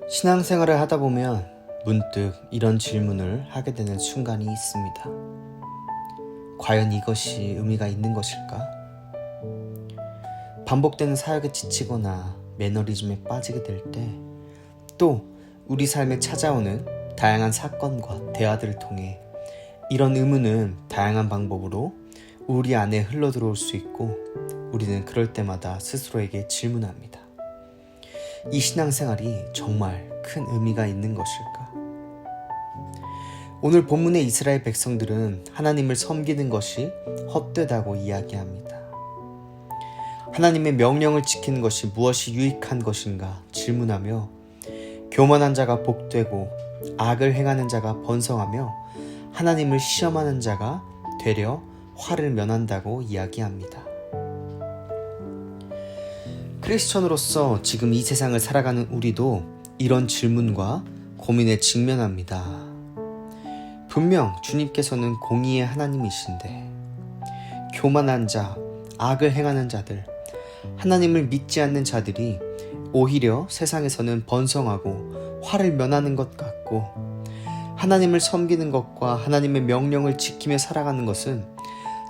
신앙생활을 하다 보면 문득 이런 질문을 하게 되는 순간이 있습니다. 과연 이것이 의미가 있는 것일까? 반복되는 사역에 지치거나 매너리즘에 빠지게 될 때, 또 우리 삶에 찾아오는 다양한 사건과 대화들을 통해 이런 의문은 다양한 방법으로 우리 안에 흘러들어올 수 있고, 우리는 그럴 때마다 스스로에게 질문합니다. 이 신앙생활이 정말 큰 의미가 있는 것일까? 오늘 본문의 이스라엘 백성들은 하나님을 섬기는 것이 헛되다고 이야기합니다. 하나님의 명령을 지키는 것이 무엇이 유익한 것인가 질문하며, 교만한 자가 복되고 악을 행하는 자가 번성하며 하나님을 시험하는 자가 되려 화를 면한다고 이야기합니다. 크리스천으로서 지금 이 세상을 살아가는 우리도 이런 질문과 고민에 직면합니다. 분명 주님께서는 공의의 하나님이신데, 교만한 자, 악을 행하는 자들, 하나님을 믿지 않는 자들이 오히려 세상에서는 번성하고 화를 면하는 것 같고, 하나님을 섬기는 것과 하나님의 명령을 지키며 살아가는 것은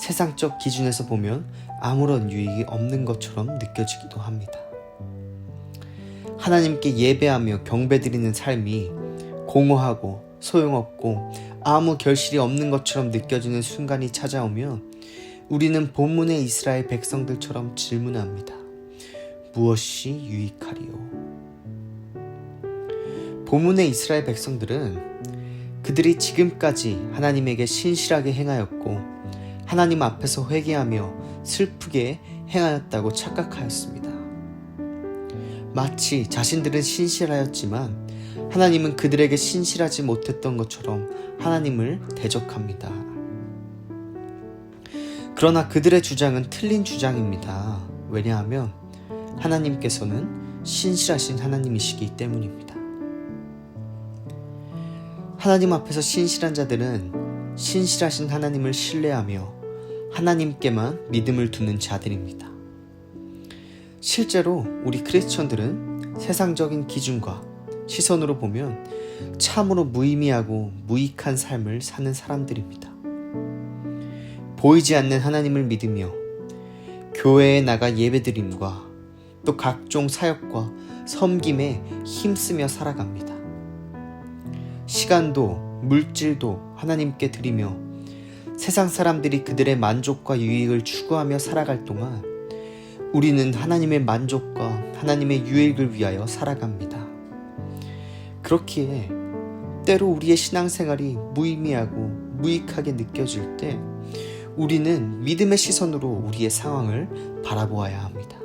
세상적 기준에서 보면 아무런 유익이 없는 것처럼 느껴지기도 합니다. 하나님께 예배하며 경배드리는 삶이 공허하고 소용없고 아무 결실이 없는 것처럼 느껴지는 순간이 찾아오면 우리는 본문의 이스라엘 백성들처럼 질문합니다. 무엇이 유익하리요? 본문의 이스라엘 백성들은 그들이 지금까지 하나님에게 신실하게 행하였고 하나님 앞에서 회개하며 슬프게 행하였다고 착각하였습니다. 마치 자신들은 신실하였지만 하나님은 그들에게 신실하지 못했던 것처럼 하나님을 대적합니다. 그러나 그들의 주장은 틀린 주장입니다. 왜냐하면 하나님께서는 신실하신 하나님이시기 때문입니다. 하나님 앞에서 신실한 자들은 신실하신 하나님을 신뢰하며 하나님께만 믿음을 두는 자들입니다. 실제로 우리 크리스천들은 세상적인 기준과 시선으로 보면 참으로 무의미하고 무익한 삶을 사는 사람들입니다. 보이지 않는 하나님을 믿으며 교회에 나가 예배드림과 또 각종 사역과 섬김에 힘쓰며 살아갑니다. 시간도 물질도 하나님께 드리며 세상 사람들이 그들의 만족과 유익을 추구하며 살아갈 동안 우리는 하나님의 만족과 하나님의 유익을 위하여 살아갑니다. 그렇기에 때로 우리의 신앙생활이 무의미하고 무익하게 느껴질 때 우리는 믿음의 시선으로 우리의 상황을 바라보아야 합니다.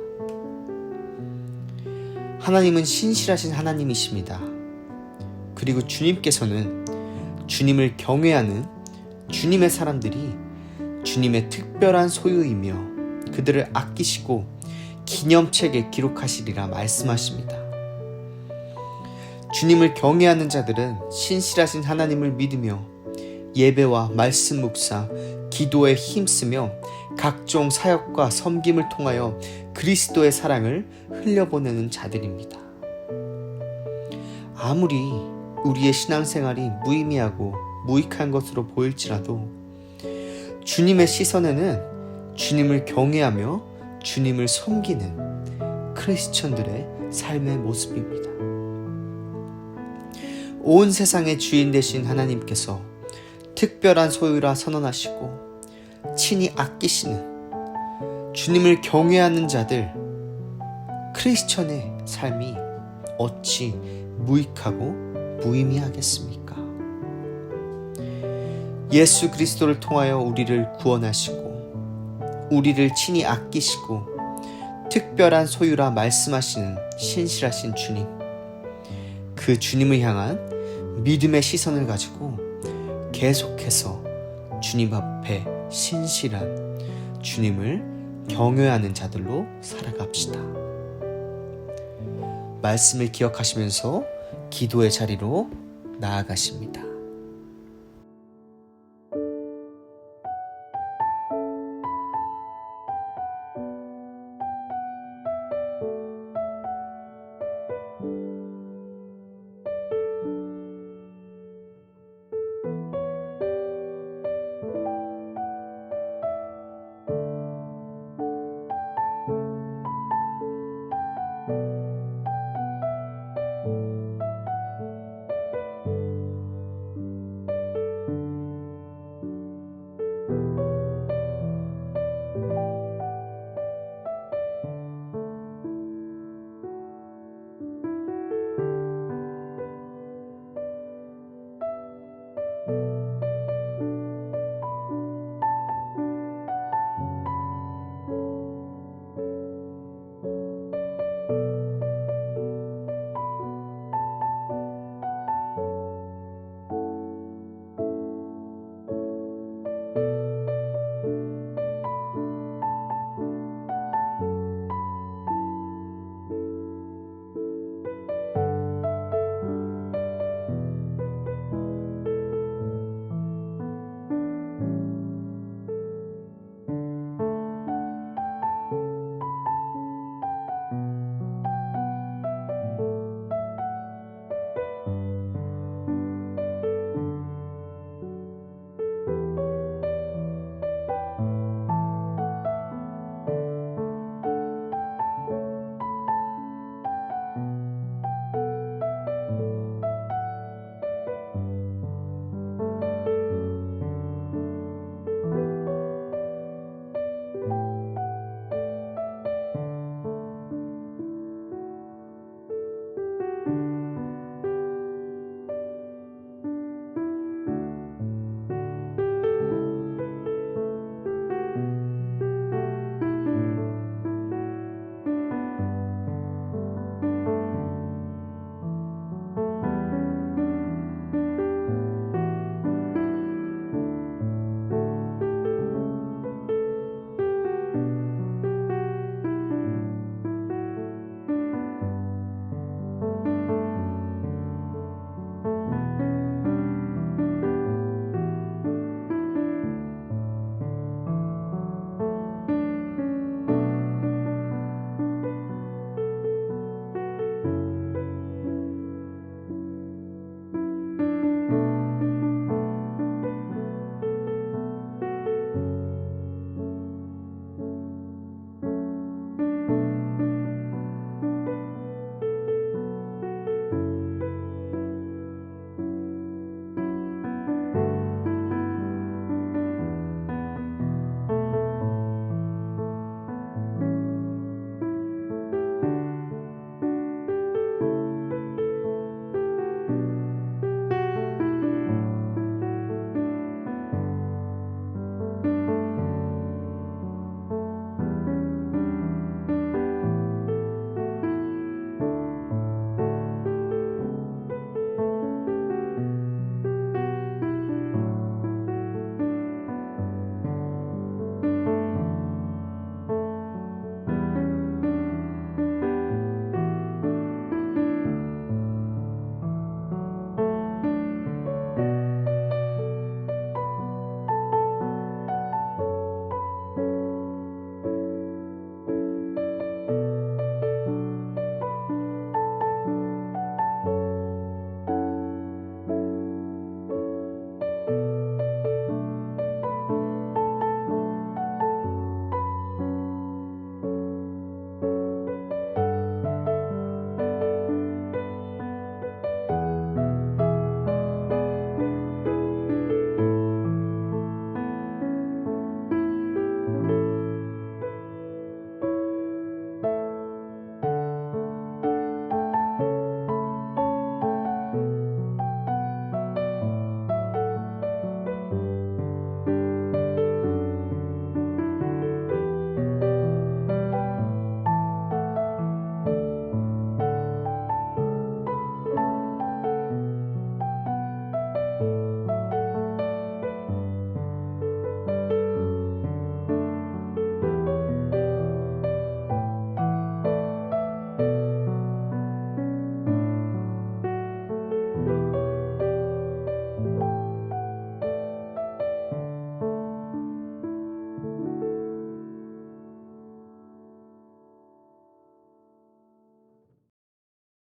하나님은 신실하신 하나님이십니다. 그리고 주님께서는 주님을 경외하는 주님의 사람들이 주님의 특별한 소유이며 그들을 아끼시고 기념책에 기록하시리라 말씀하십니다. 주님을 경외하는 자들은 신실하신 하나님을 믿으며 예배와 말씀 묵상, 기도에 힘쓰며 각종 사역과 섬김을 통하여 그리스도의 사랑을 흘려보내는 자들입니다. 아무리 우리의 신앙생활이 무의미하고 무익한 것으로 보일지라도 주님의 시선에는 주님을 경외하며 주님을 섬기는 크리스천들의 삶의 모습입니다. 온 세상의 주인 되신 하나님께서 특별한 소유라 선언하시고 친히 아끼시는 주님을 경외하는 자들, 크리스천의 삶이 어찌 무익하고 무의미하겠습니까? 예수 그리스도를 통하여 우리를 구원하시고 우리를 친히 아끼시고 특별한 소유라 말씀하시는 신실하신 주님, 그 주님을 향한 믿음의 시선을 가지고 계속해서 주님 앞에 신실한 주님을 경외하는 자들로 살아갑시다. 말씀을 기억하시면서 기도의 자리로 나아가십니다.